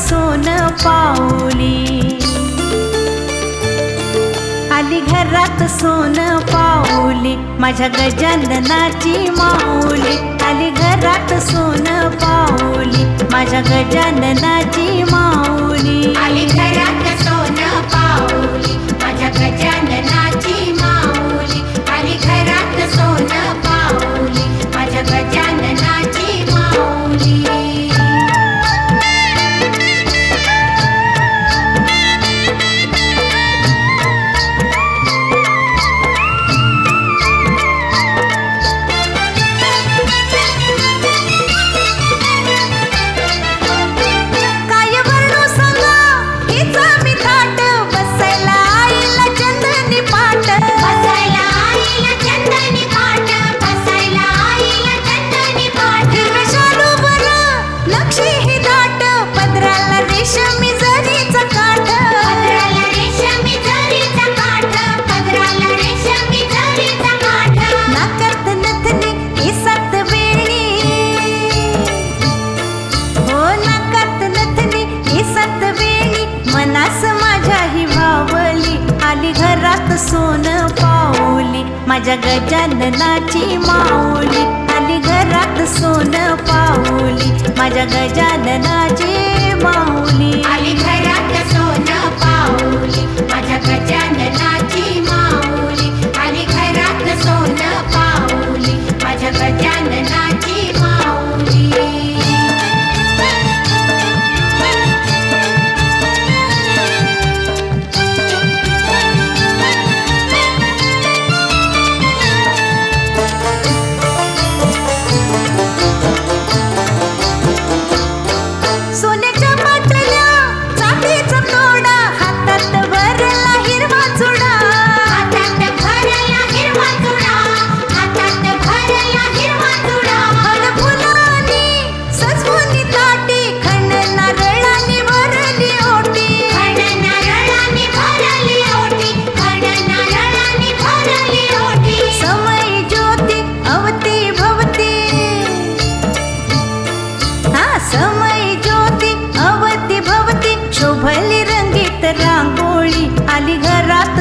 सोन पाऊली, आली घरात सोन पाऊली, माझ्या गजाननाची माऊली. आली घरात सोन पाऊली, माझ्या गजाननाची माऊली. आली घरात सोन पाऊली, माझ्या गजाननाची माऊली. आली घरात सोन पाऊली, माझ्या गजाननाची माऊली. सोन पाऊली, माझ्या गजाननाची माऊली. आली घरात सोन पाऊली, माझ्या गजाननाची माऊली. आली घरात सोन पाऊली, माझ्या गजाननाची माऊली. आली घरात सोन पाऊली, माझ्या गजाननाची माऊली.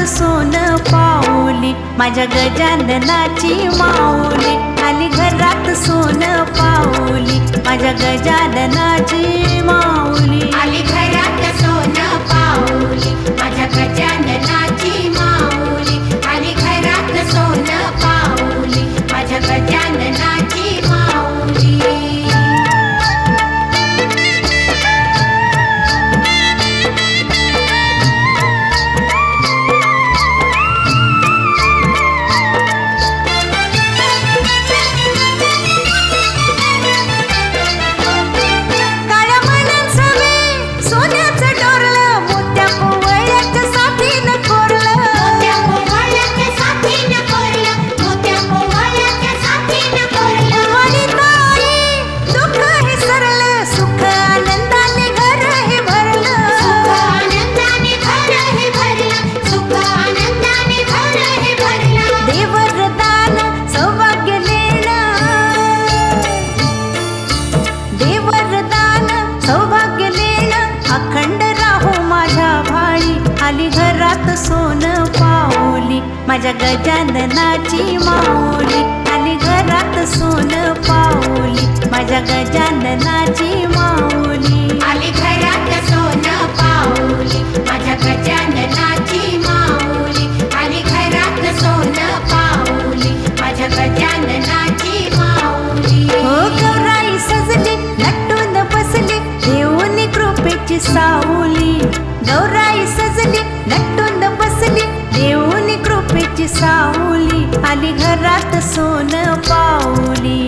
सोन पाऊली, माझ्या गजाननाची माऊली. आली घरात सोन पाऊली, माझ्या गजाननाची माऊली. आली घरात सोन पाऊली, माझ्या गजाननाची माऊली. आली घरात सोन पाऊली, माझ्या गजाननाची माऊली. सोन पाऊली, माझ्या गजाननाची माऊली. आली घरात सोन पाऊली, माझ्या गजाननाची माऊली. आली घरात सोन पाऊली, माझ्या गजाननाची माऊली. आली घरात सोन पाऊली, माझ्या गजाननाची माऊली. हो गौराई सजली, नटून बसली, देऊनी कृपेची सावली. गौराई सजली, नटून बसली, देऊनी कृपेची सावली. आली घरात सोन पाऊली,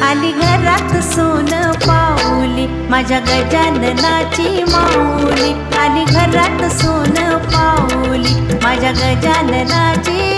आली घरात सोन पाऊली, माझ्या गजाननाची माऊली. आली घरात सोन पाऊली, माझ्या गजाननाची